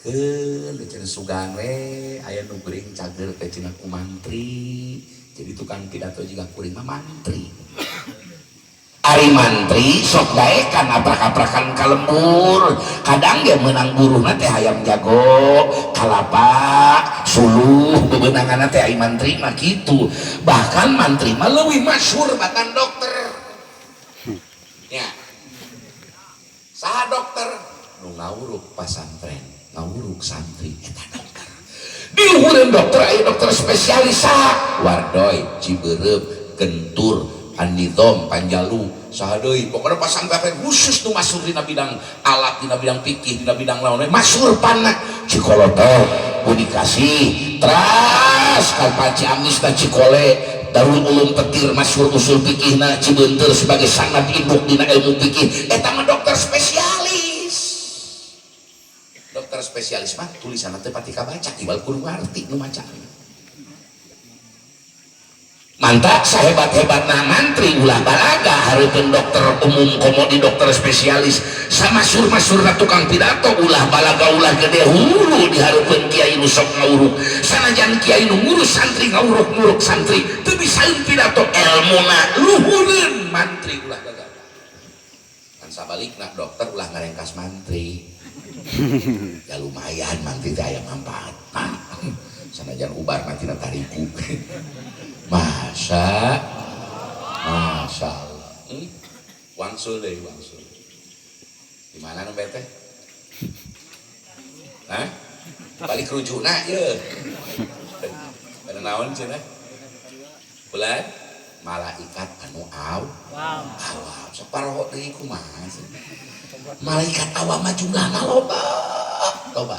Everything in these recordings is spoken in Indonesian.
cenah sugan we aya nu geuring cager teh cenah ku mantri. Jadi tukang pidato juga kuring mah mantri. Ari mantri sok daekan aprak-aprakan ka lembur. Kadang ge meunang buruhna teh hayam jago, kalapa, suluh, bebeunanganna teh ai mantri mah kitu. Bahkan mantri mah leuwih masyhur batan dokter. Ya. Saha dokter? Nu ngawuruk pasantren, ngawuruk santri eta dokter. Di luhureun dokter aya dokter spesialis saha? Wardoy, Cibereup, Gentur, An-Nidham, Panjalu, saha deui? Pokona pasantren khusus nu masyhur dina bidang alat, dina bidang fikih, dina bidang naon we masyhur panna. Cikoloto, Budi Kasih, teras ka Ciamis ka Cikole. Darul Ulum Petir masyhur usul fikihna, Cibeunteur sebagai sanad induk dina ilmu fikih. Eta mah dokter spesialis. Dokter spesialis mah tulisanna teu pati kabaca, ibal kudu ngarti nu maca. Mantap sahebat-hebatna mantri ulah balaga hareupeun dokter umum komodi dokter spesialis sama masyhur-masyhurna tukang pidato ulah balaga ulah gede hulu dihareupeun kiai nu sok ngawuruk sanajan kiai nu ngurus santri ngawuruk-nguruk santri teu bisaeun pidato elmuna luhureun mantri ulah gagal. Kan sabalikna dokter ulah ngarengkas mantri. Ya lumayan mantri teh aya manfaatna. Sanajan ubar nanti tariku. Masya Allah. Wangsul deh, wangsul. Gimana nu bete? Hah? Balik rujuna ye. Pada naon cenah? Bulan malaikat anu awam. Saparoh deui kumaha sih? Malaikat awam mah jumlahna loba. Loba.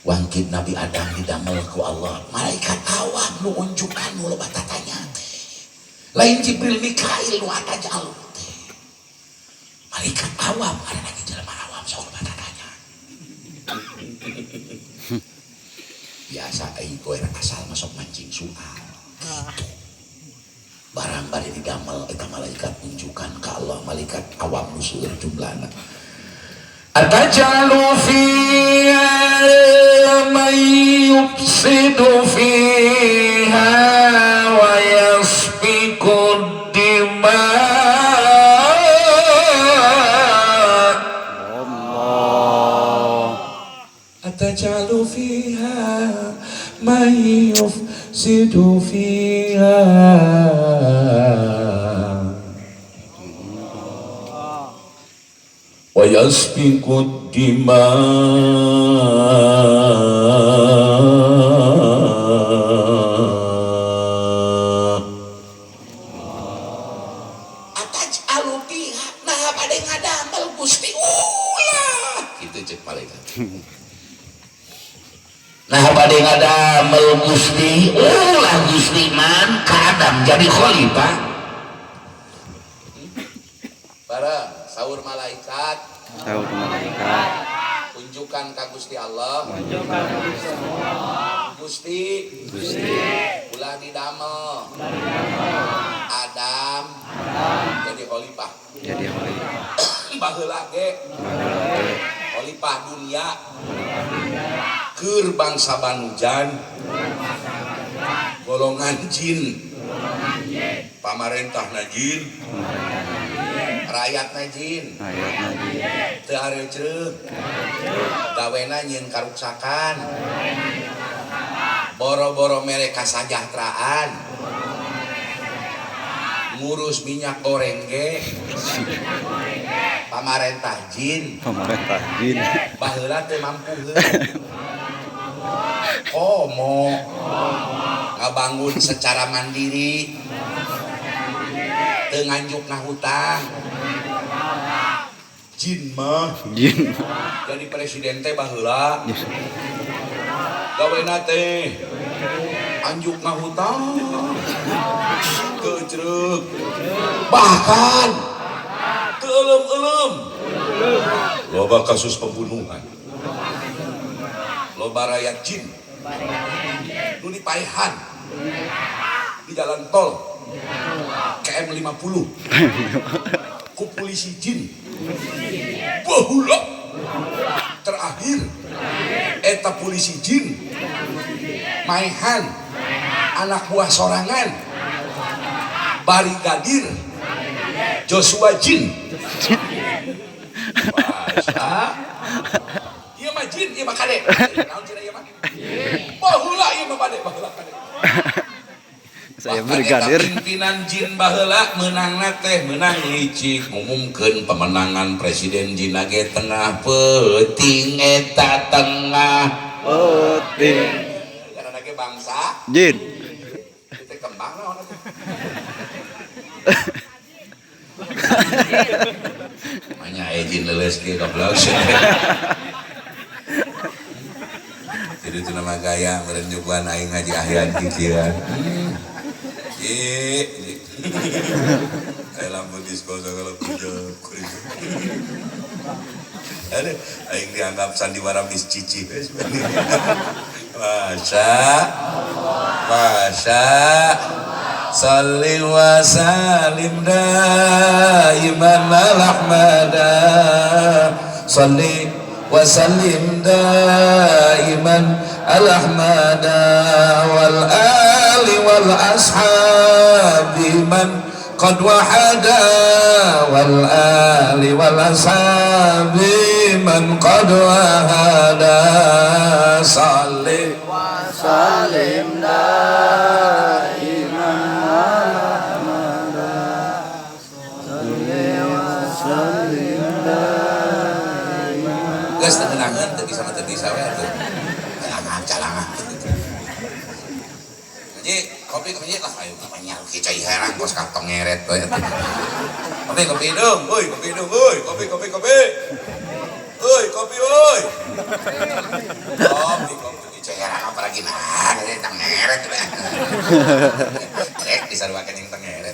Wangkid Nabi Adam didamel ku Allah malaikat awam nu unjukan nu loba tatanya teh lain Jibril Mikail nu atajal teh malaikat awam ada lagi jelema awam sok loba tatanya biasa ai goer asal masuk mancing soal gitu barang bade didamel eta malaikat unjukan ka Allah malaikat awam nu seueur jumlahna atajalu fiha man yufsidu fiha wa yasfiku dima Allah atajalu fiha man yufsidu fiha wa yasfiku dima ataj'alu fiha nah bade ngadamel Gusti ulah kitu ceuk malaikat nah bade ngadamel Gusti ulah Gusti man ka Adam jadi khalifah bareng sahur malaikat unjukan ka Gusti Allah Gusti ulah didamel Adam jadi khalifah baheula ge khalifah dunia keur bangsa Banujan golongan jin pamarentahna jin rakyatna jin teu areuceuk gawena nyieun karuksakan boro-boro mere kasajahteraan ngurus minyak goreng ge pamarentah jin baheula teu mampuheun komo ngabangun secara mandiri teu nganjukna hutang jin mah jadi presiden teh baheula gawena teh anjukna hutang kecreuk bahkan keulem-ulem loba kasus pembunuhan loba rakyat jin nu dipaehan di jalan tol KM 50 ku polisi jin baheula terakhir eta polisi jin maehan anak buah sorangan Barigadir Joshua jin masa ieu mah jin ieu mah kade naon cenah ieu mah baheula ieu mah baheula kade saya brigadir pimpinan jin baheula menangna teh menang licik ngumumkeun pemenangan presiden jin ge tengah peuting eta tengah peuting karena ge bangsa jin teh kembang naon manya jin leuleus kieu goblok jadi itu nama gaya meureun nyoban aing ngaji ahyan kikieuan kayak lampu disko segala kuring ada aing dianggap sandiwara Miss Cici Masya salli wa salim daiman al-ahmada salli wa sallim daiman al-ahmada wal ali wal ashabi man qad wahada wal ali wal ashabi man qad wahada salli wa salim daiman al-ahmada salli wa salim daiman geus teu ngeunangeun teu bisa mah teu bisa we atuh calangan jadi kopi lah ayo namanya rugi cai herang kos kantong ngeret we kopi dong euy kopi dong euy kopi euy kopi euy kopi cai herang apa lagi nah dari tang ngeret we rek disaruakeun yang tang ngeret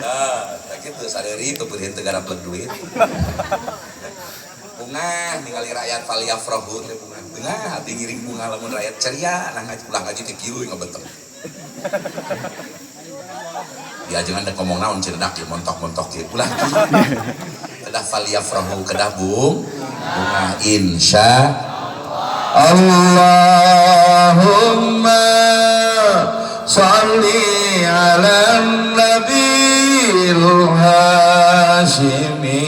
nah kitu sadari teu beureun teu garap duit bunga ningali rakyat faliyafrahu teh bunga hati ngiring bunga lamun rakyat ceria nah ngaji ulah ngaji teh kieu ngabeteng dia jangan ada ngomong naon cerdak ya montok-montok ya ulah kedah faliyafrahu kedah bunga insya Allahumma sholli ala nabiyil hashimi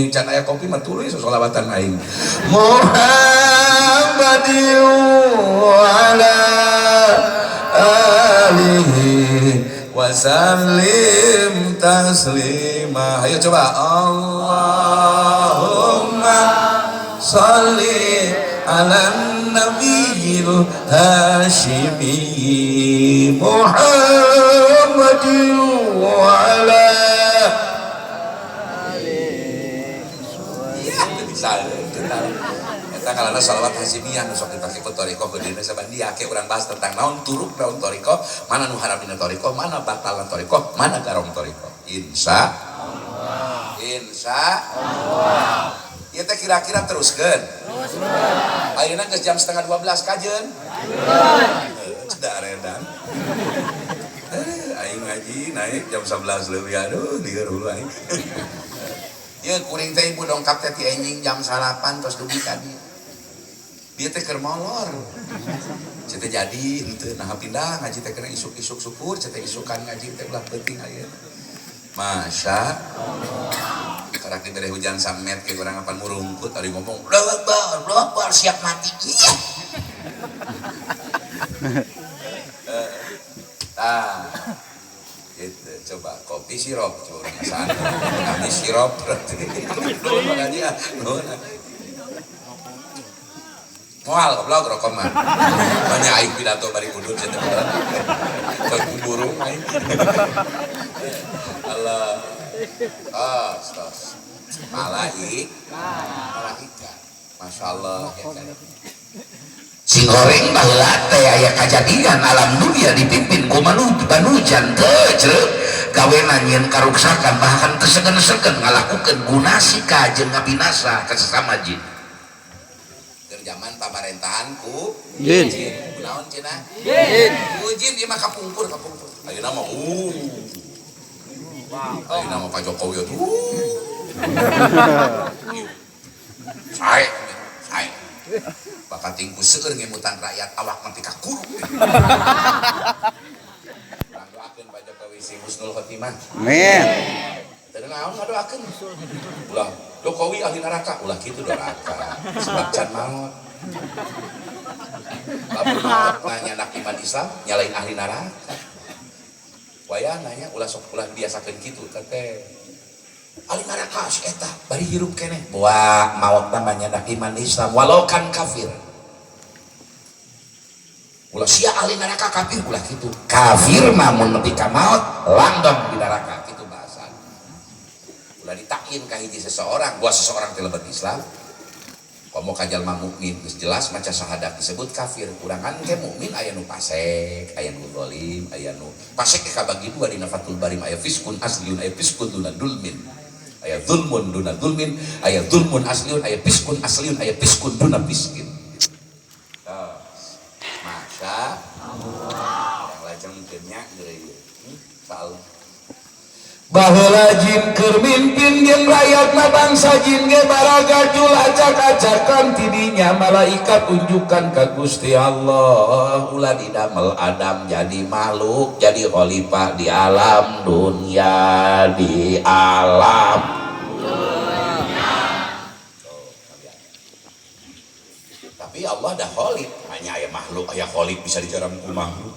can aya kopi mah tuluy solawatan aing Muhammadin ala alihi wa sallim taslima ayo coba Allahumma sholli ala nabiyil hashimi Muhammadin ala kita kalana salawat hasimiyah nu sok dipake ku toriko ku dina sabandi ake urang bahas tentang naon turuk naon toriko mana nu haramina toriko mana batalan toriko mana garong toriko insya Allah ieu teh kira-kira teruskeun ayeuna geus jam 11:30 kajeun cedak redan aing ngaji naik jam 11 leuwih aduh lieur hulu aing ya kuring teh ibu dongkap teh ti enjing jam 8 terus dugi ka dia teh keur molor cete jadi henteu nah pindah ngaji teh kena isuk-isuk syukur cete isukan ngaji teh ulah penting ayeuna masya Allah karak dibere hujan samet ke urang apan murungkut ari ngomong blabar siap mati iya gitu coba kopi sirop coba sana kami sirop berarti mana dia moal goblok rokok mah banyak aing pidato bari udun cenah beneran burung aing Allah stos malaikat masyaallah ya kan sing goreng baheula teh aya kajadian alam dunia dipimpin ku manujan teu ceuk gawena nyieun karuksakan bahkan kesegen-segen ngalakukeun gunasi ka jeung ngabinasa ka sesama jin keur zaman pamarentahan ku jin kunaon cenah jin ku jin ieu mah kapungkur ayeuna mah ayeuna mah Pak Jokowi sae Pakating ku seueur ngemutan rakyat awak mati ka kurung. Urang doakeun Pak Jokowi si husnul khotimah. Amin. Teu naon ngadoakeun. Ulah Jokowi ahli neraka, ulah kitu neraka. Sebab can maot. Lamun maot nanya anak iman Islam nyalain ahli neraka. Wayah nanya ulah sok ulah biasakeun kitu teh. Ahli neraka si eta bari hirup keneh. Wah, maot namanya anak iman Islam walau kan kafir. Ulah sia ahli neraka kafir ulah kitu. Kafir namun nepi ka maot langgeng di neraka kitu bahasa. Ulah ditakin ka hiji seseorang, buat seseorang teh lebet Islam. Komo ka jalma mukmin geus jelas maca syahadat disebut kafir. Kurangan ke mukmin aya nu fasik, aya nu zalim, aya nu fasik kabagi dua dina Fathul Bari aya fiskun asliun aya fiskun duna dulmin. Aya zulmun duna zulmin, aya zulmun asliun aya fiskun asliun aya fiskun duna fiskin. Masya Allah. Yang lajeng mungkinnya geus salah. Baheula jin keur mimpin jeung rakyatna bangsa jin ge baraga jul acak-acakan tidinya malaikat unjukkan ka Gusti Allah ulah didamel Adam jadi makhluk jadi khalifah di alam dunia di alam dunia. Tapi Allah dah khalif hanya aya makhluk aya khalif bisa dijaram ku makhluk.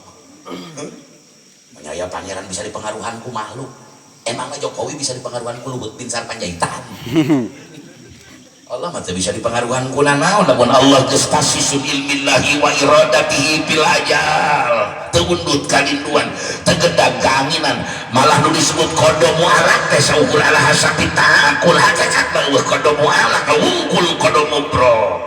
Hanya aya pangeran bisa dipengaruhan ku makhluk. Emang Jokowi bisa dipengaruhan ku Luhut bin Sarpanjaitan. Allah mah bisa dipengaruhan ku nanaon lamun Allah geus tasisun ilmillahi wa iradatihi bil ajal. Teu undut kalinduan, teu gedag kaanginan, malah nu disebut kodomu alak teh saukur ala hasapita kul hakikat mah kodomu alak wungkul kodomu bro.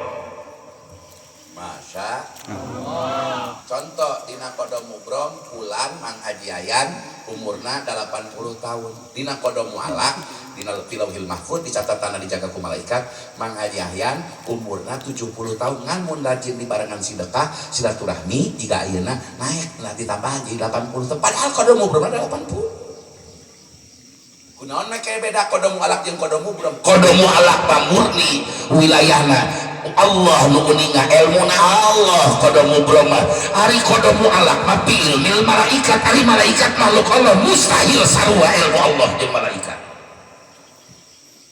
Masya Allah. Contoh dina kodomu brom pulan Mang Haji Ayan umurna 80 tahun. Dina kodomu alak dina Lauhil Mahfuz di catatan dijaga ku malaikat Mang Haji Ayan umurna 70 tahun ngan mun rajin di barengan sedekah silaturahmi jiga ayeuna naik nanti tambah jadi 80 padahal kodomu brom 80. Kunaon make beda kodomu alak jeung kodomu brom? Kodomu alak murni wilayahna Allah nu uninga ilmuna Allah kodomu broma ari kodomu alak mah ilmil malaikat ari malaikat makhluk Allah mustahil sarua ilmu Allah jeung malaikat.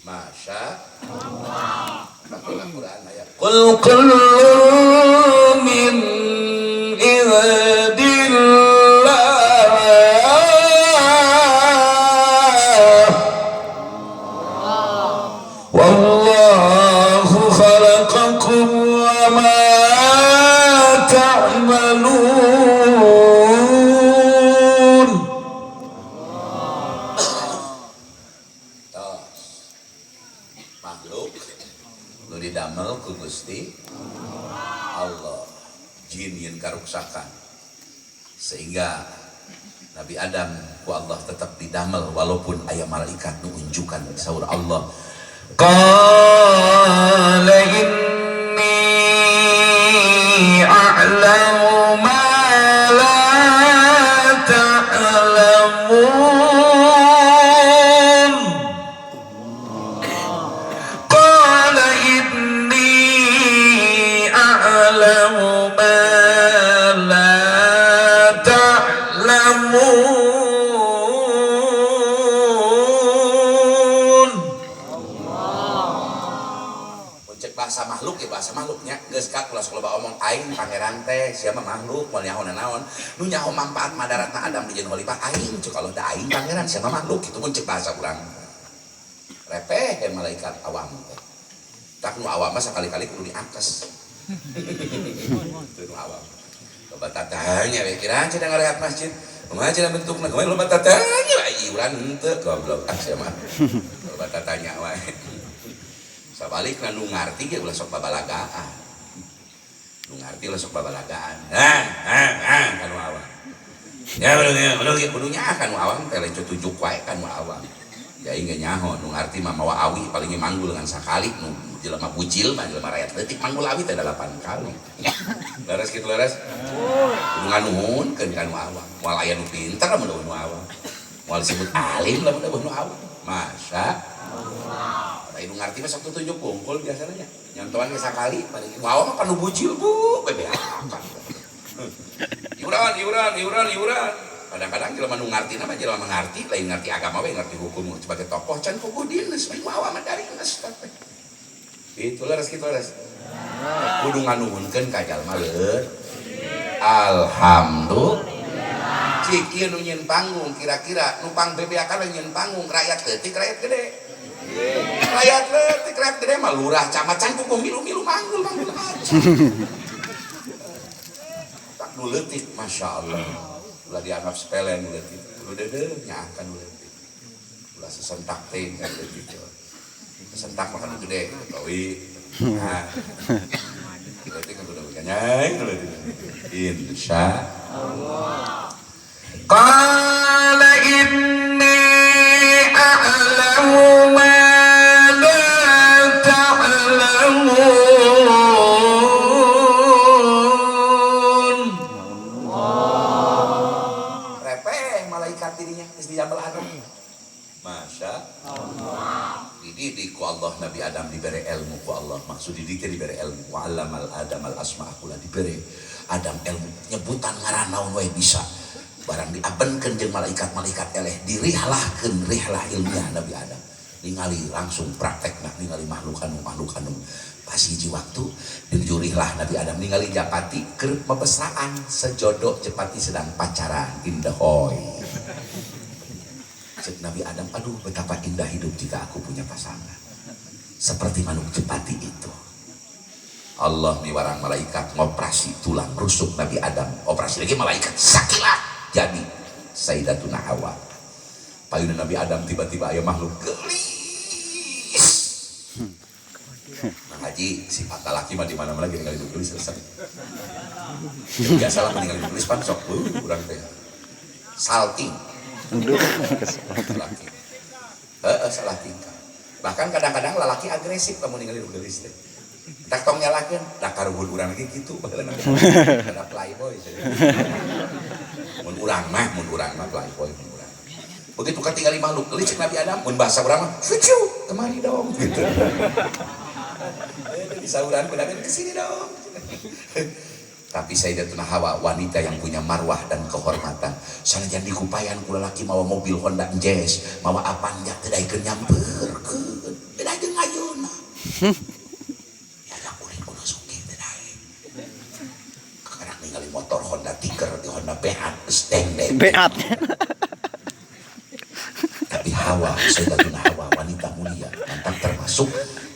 Masya Allah. Al-Qur'an ayat qul kullu min indillah wallahu khalaqakum wa ma ta'malun. Makhluk nu didamel ku Gusti Allah. Jin yen karuksakan sehingga Nabi Adam ku Allah tetap didamel walaupun aya malaikat nu unjukan saur Allah qala inni a'lamu ma la ta'lamun qala inni a'lamu ma la ta'lamun. Cek bahasa makhluk ya bahasa makhluknya geus ka kula sok loba omong aing pangeran teh sia mah makhluk moal nyaho naon nu nyaho manfaat madaratna Adam di jeung khalifah aing cek kalau da aing pangeran sia mah makhluk kitu mun cek bahasa urang repeh malaikat awam teh tak nu awam mah sakali-kali kudu diangkes itu nu awam loba tatanya we kira cenah ngarehat masjid kumaha cenah bentukna kumaha loba tatanya ai urang henteu goblok sia mah loba tatanya wae sabalik nu ngarti ge ulah sok babalagaan nu ngarti ulah sok babalagaan kanu awam ya udah kudunya kanu awam teh lain tujuk wae kanu awam ya inge nyaho nu ngarti mah mawa awi paling manggul dengan sakali nu jelema bujil mah jelema rakyat leutik manggul awi teh 8 kali leres kitu leres kudu nganuhunkeun kanu awam moal aya nu pinter mun nu awam moal disebut alim lamun nu awam masya Allah. Ibu ngarti mah sok tunjuk kungkul biasanya nyantuan ke sakali balik wow mah panu bujil bu bebeakan iuran kadang-kadang jelema nu ngarti nama jelema ngarti lain ngarti agama we ngarti hukum sebagai tokoh can kuku dinas we mawa mah dari dinas teh itu leres kudu nganuhunkeun ka jalma leur alhamdulillah cik ieu nu nyeun panggung kira-kira numpang bebeakan nyeun panggung rakyat leutik rakyat gede mah lurah camat can kuku milu manggul aja tak nu leutik masyaallah ulah dianggap sepele nu leutik nu deudeuh nyaahkan nu leutik ulah sesentak teh kan leutik sesentak mah kan gede tawi nah leutik kan udah nyai leutik insyaallah qala inni a'lamu ma la ta'lamun repeh malaikat dirinya geus dijambal Adam masya Allah dididik ku Allah Nabi Adam diberi ilmu ku Allah maksud dididik diberi ilmu wa 'allamal Adam al asma' kula diberi Adam ilmu nyebutan ngaran naon wae bisa barang diabenkeun jeung malaikat-malaikat eleh dirihlahkeun rihlah ilmiah Nabi Adam ningali langsung praktekna ningali makhluk anu pas hiji waktu dinuju rihlah Nabi Adam ningali Japati keur mebesaan sejodoh Japati sedang pacaran indah hoy cek Nabi Adam aduh betapa indah hidup jika aku punya pasangan seperti manuk Japati itu Allah miwarang malaikat ngoperasi tulang rusuk Nabi Adam operasi lagi malaikat sakilat jadi Sayyidatuna Hawa payuna Nabi Adam tiba-tiba aya makhluk gelis nah haji si mata laki mah di mana-mana lagi ningali gelis selesai biasalah meninggal gelis pan sok urang teh salting laki salah tingkah bahkan kadang-kadang lelaki agresif kamu ninggalin gelis teh tak tong nyalakeun da karuhun urang lagi kitu baheula ada playboy mun urang mah playboy mun urang begitu katingali makhluk gelis cek Nabi Adam mun bahasa urang mah fucu kemari dong gitu disauran kudagan kesini dong tapi Sayyidatuna Hawa wanita yang punya marwah dan kehormatan sanajan dikupayan ku lalaki mawa mobil Honda Jazz mawa apanya teu daekeun nyamperkeun teu daekeun ngayeuna motor Honda Tiger di Honda Beat steng tapi Hawa Sayyidatuna Hawa wanita mulia mantap termasuk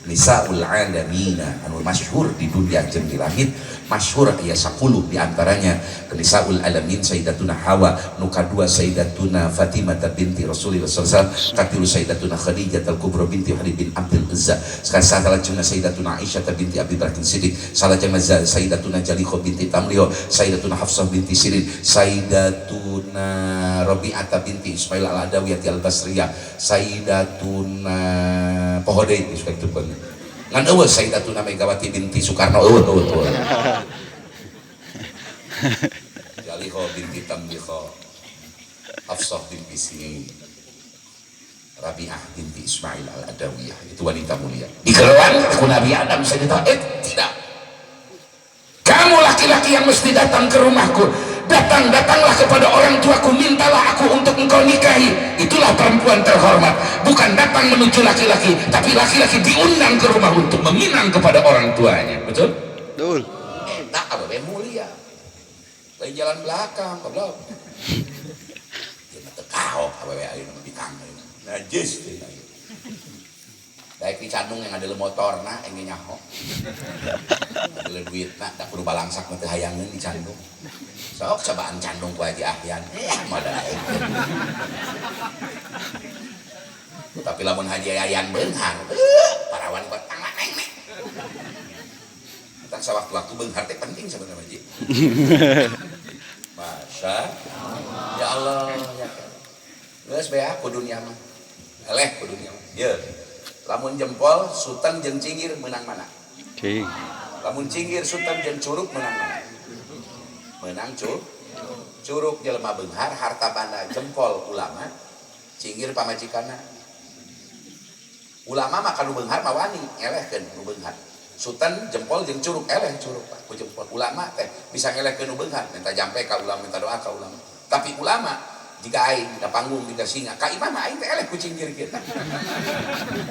nisaul alamina anu masyhur di dunia jeung di langit masyhur aya 10 di antaranya nisaul alamin Sayyidatuna Hawa nu kadua Sayyidatuna Fatimah binti Rasulullah sallallahu alaihi wasallam katilu Sayyidatuna Khadijah al-Kubra binti Khalid bin Abdul Uzza salajengna Sayyidatuna Aisyah binti Abi Bakar Siddiq salajengna Sayyidatuna Jalikho binti Tamliho Sayyidatuna Hafsah binti Sirin Sayyidatuna Rabi'ah binti Ismail al-Adawiyah al-Basriyah Sayyidatuna Pohodei itu pun ngan eueuh Sayyidatuna Megawati binti Soekarno eueuh Jalikho binti Tamliho Hafsah binti Sirin Rabi'ah binti Ismail al-Adawiyah itu wanita mulia dikeluarkan ku Nabi Adam Sayyidatuna tidak kamu laki-laki yang mesti datang ke rumahku datanglah kepada orang tuaku mintalah aku untuk engkau nikahi itulah perempuan terhormat bukan datang menuju laki-laki tapi laki-laki diundang ke rumah untuk meminang kepada orang tuanya betul? Enak apa mulia lain jalan belakang goblok dia mah teu kaok apa ayeuna mah bikang najis daek di Candung yang ada motorna engge nyaho ada duitna da kudu balangsak mah teu hayangeun di Candung sok cobaan Candung ku Haji Ahyan moda tapi lamun Haji Ahyan beunghar parawan buat tangga neng tak sawaktu-waktu beunghar teh penting sebenarnya Haji masya ya Allah ya geus bea ku dunia mah eleh ku dunia mah ye lamun jempol sutan jeung cingir menang mana lamun cingir sutan jeung curug menang mana menang curug jelema beunghar harta banda jempol ulama cingir pamajikanna ulama mah kanu beunghar mah wani elehkeun nu beunghar Sultan jempol jeung curug eleh curug Pak ku jempol ulama teh bisa ngelehkeun nu beunghar minta jampe ka ulama minta doa ka ulama tapi ulama jika aing da panggung jika singa ka imam aing teh eleh ku cinggir kieu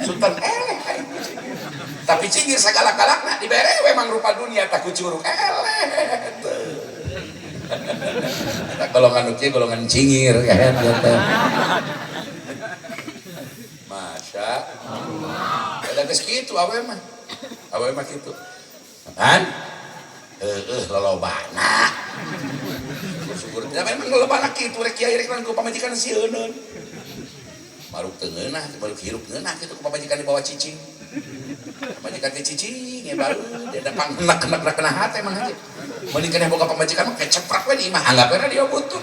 Sultan eleh aing ku cinggir tapi cinggir sagala-galakna dibere we mang rupa dunia tak ku curug eleh golongan ukieu golongan cingir kan gitu. Masya Allah ada geus kitu awe mah kitu kan lolobana syukur tidak memang lolobana kitu rek kiai rek ku pamajikan sieuneun maruk teu ngeunah maruk hirup ngeunah kitu ku pamajikan di bawah cicing pamajikan teh cicing ya baru dia da pangnak kena hate emang aja mending keneh boga pamajikan mah keceprak we di imah anggap we dia butuh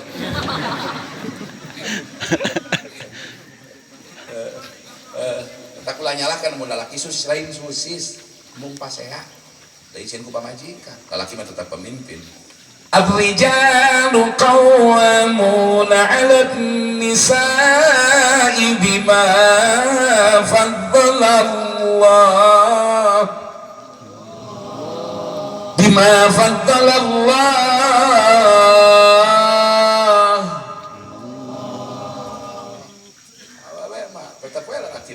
tak ulah nyalahkan mun lalaki susis lain susis mung paseha da izin ku pamajikan lalaki mah tetap pemimpin Ar-rijalu qawwamuna 'ala an-nisa'i bima faddala Allah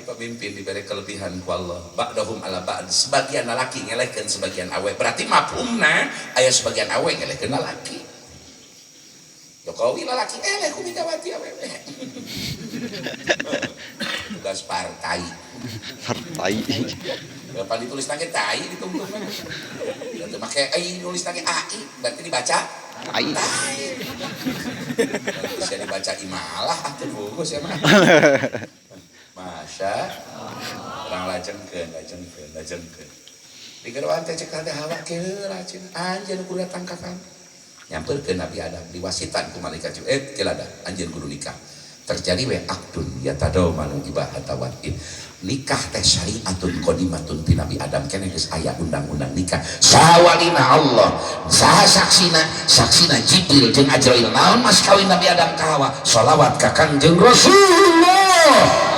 pemimpin diberi kelebihan ku Allah ba'dahum ala ba'd sebagian lalaki ngelehkeun sebagian awe berarti mafhumna aya sebagian awe ngelehkeun lalaki Jokowi lalaki eleh ku Megawati awewe tugas partai apa ditulis nage tai ditumpuk itu make ai nulis nage ai berarti dibaca tai bisa dibaca imalah atuh bagus ya mah Masya orang lajengkeun di geroan teh cek teh hawa keu racin anjeun kudu datang ka kan nyamperkeun Nabi Adam diwasitan ku malaikat Jibril kelada anjeun kudu nikah terjadi we akdun yatadawmanu ibahata watin nikah teh syariatun qadimatun ti Nabi Adam keneh geus aya undang-undang nikah sawalina Allah saha saksina Jibril jeung Ajrail naon mas kawin Nabi Adam ka Hawa shalawat ka Kangjeng Rasulullah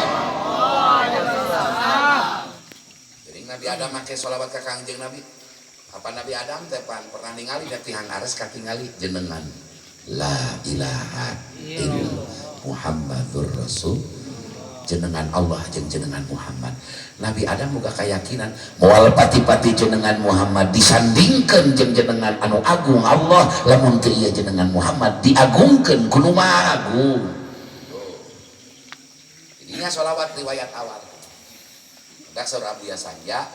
Nabi Adam make sholawat ka Kangjeng Nabi apa Nabi Adam teh pernah ningali da tihang ares katingali jenengan la ilaha illallah Muhammadur Rasul jenengan Allah jeung jenengan Muhammad Nabi Adam boga keyakinan moal pati-pati jenengan Muhammad disandingkeun jeung jenengan anu agung Allah lamun teu ieu jenengan Muhammad diagungkeun ku nu maha agung jadinya sholawat riwayat awal dasar Abu Ya Sanja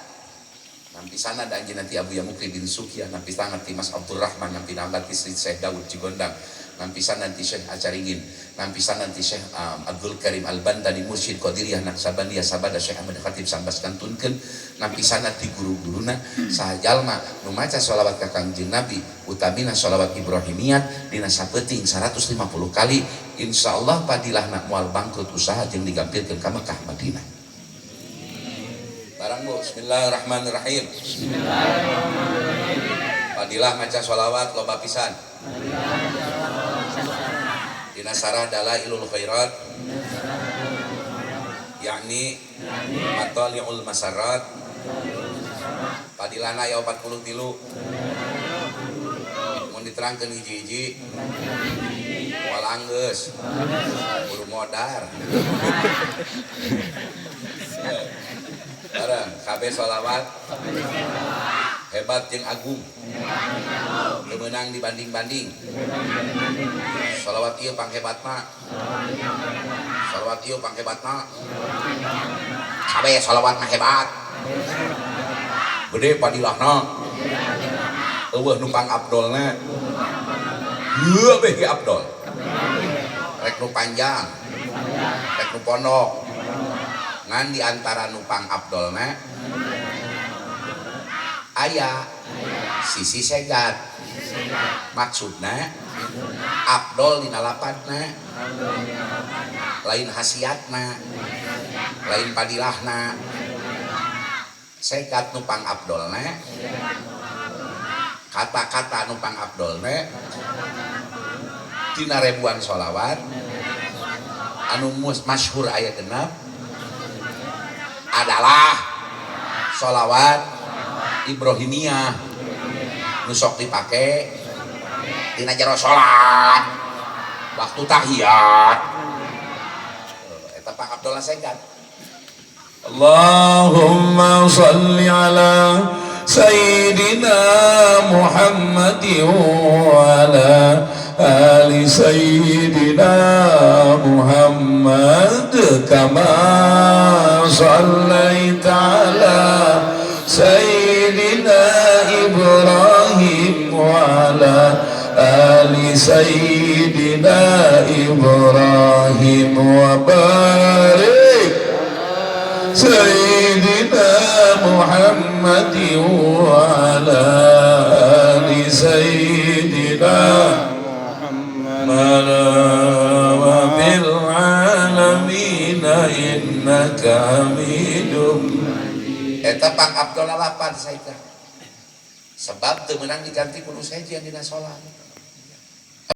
nampi sana da anjeunna ti Abu Ya Mukri bin Sukya nampi sana ti Mas Abdurrahman nampi sana ti Syekh Daud Cigondang nampi sana ti Syekh Acaringin nampi sana ti Syekh Abdul Karim Al-Bandani Mursyid Qadiriyah Naqsabandiyah sabada Syekh Ahmad Khatib sambas kantunkeun nampi sana ti guru-guruna saha jalma nu maca sholawat ka Kangjeng Nabi utamina sholawat Ibrahimiyat dina sapeuting 150 kali insyaallah padilahna moal bangkrut usaha jeung digampilkeun ka Mekah Madinah barang bu, bismillahirrahmanirrahim Fadilah maca sholawat loba pisan dina sarah dalailul khairat yakni matali'ul masarat padilana aya 43 mun diterangkeun hiji-hiji moal anggeus kudu modar bareng kabeh sholawat hebat jeung agung teu meunang dibanding-banding sholawat ieu panghebatna kabeh sholawat mah hebat gede padilahna eueuh numpang abdolna heuh beh ge abdol rek nu panjang rek nu pondok ngan diantara nupang abdolna aya sisi segat maksudna abdol dina lapadna lain hasiatna lain padilahna segat nupang abdolna kata-kata nupang abdolna dina ribuan sholawat anu masyhur aya genep adalah sholawat Ibrahimiyah nusok dipake tina jero salat waktu tahiyat eta Pak Abdullah Segad. Allahumma shalli ala sayyidina Muhammad wa ala ali sayyidina Muhammad kama shallaita ala sayyidina Ibrahim wa ala ali sayyidina Ibrahim wa barik sayyidina Muhammad wa ala ali sayyidina Muhammad wa bil alamin innaka hamidum. Eta Pak Abdullah lapan saika sebab teu meunang diganti kudu sejen dina salat.